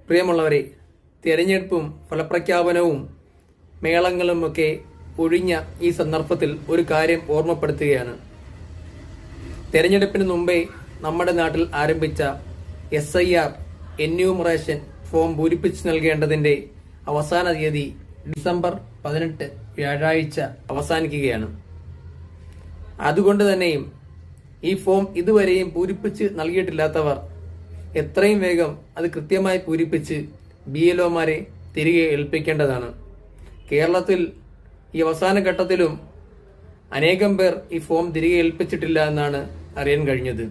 പ്രിയമുള്ളവരെ, തിരഞ്ഞെടുപ്പും ഫലപ്രഖ്യാപനവും മേളങ്ങളുമൊക്കെ ഒഴിഞ്ഞ ഈ സന്ദർഭത്തിൽ ഒരു കാര്യം ഓർമ്മപ്പെടുത്തുകയാണ്. തെരഞ്ഞെടുപ്പിന് മുമ്പേ നമ്മുടെ നാട്ടിൽ ആരംഭിച്ച SIR എന്യൂമറേഷൻ ഫോം പൂരിപ്പിച്ചു നൽകേണ്ടതിന്റെ അവസാന തീയതി ഡിസംബർ 18 വ്യാഴാഴ്ച അവസാനിക്കുകയാണ്. അതുകൊണ്ട് തന്നെയും ഈ ഫോം ഇതുവരെയും പൂരിപ്പിച്ച് നൽകിയിട്ടില്ലാത്തവർ എത്രയും വേഗം അത് കൃത്യമായി പൂരിപ്പിച്ച് BLOമാരെ തിരികെ ഏൽപ്പിക്കേണ്ടതാണ്. കേരളത്തിൽ ഈ അവസാന ഘട്ടത്തിലും അനേകം പേർ ഈ ഫോം തിരികെ ഏൽപ്പിച്ചിട്ടില്ല എന്നാണ് അറിയാൻ കഴിഞ്ഞത്.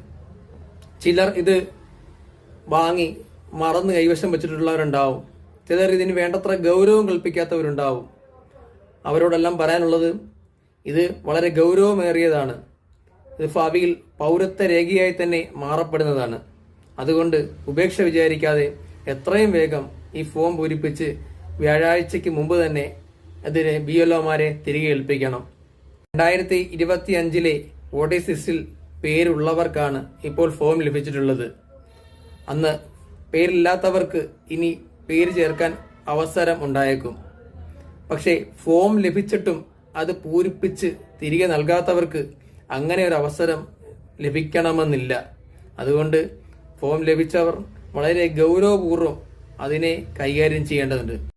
ചിലർ ഇത് വാങ്ങി മറന്ന് കൈവശം വെച്ചിട്ടുള്ളവരുണ്ടാവും. ചിലർ ഇതിന് വേണ്ടത്ര ഗൗരവം കൽപ്പിക്കാത്തവരുണ്ടാവും. അവരോടെല്ലാം പറയാനുള്ളത്, ഇത് വളരെ ഗൗരവമേറിയതാണ്. ഇത് ഭാവിയിൽ പൗരത്വ രേഖയായി തന്നെ മാറപ്പെടുന്നതാണ്. അതുകൊണ്ട് ഉപേക്ഷ വിചാരിക്കാതെ എത്രയും വേഗം ഈ ഫോം പൂരിപ്പിച്ച് വ്യാഴാഴ്ചയ്ക്ക് മുമ്പ് തന്നെ അതിന് BLOമാരെ തിരികെ ഏൽപ്പിക്കണം. 2025 വോട്ടേഴ്സ് ലിസ്റ്റിൽ പേരുള്ളവർക്കാണ് ഇപ്പോൾ ഫോം ലഭിച്ചിട്ടുള്ളത്. അന്ന് പേരില്ലാത്തവർക്ക് ഇനി പേര് ചേർക്കാൻ അവസരം ഉണ്ടായേക്കും. പക്ഷേ ഫോം ലഭിച്ചിട്ടും അത് പൂരിപ്പിച്ച് തിരികെ നൽകാത്തവർക്ക് അങ്ങനെ ഒരു അവസരം ലഭിക്കണമെന്നില്ല. അതുകൊണ്ട് ഫോം ലഭിച്ചവർ വളരെ ഗൗരവപൂർവ്വം അതിനെ കൈകാര്യം ചെയ്യേണ്ടതുണ്ട്.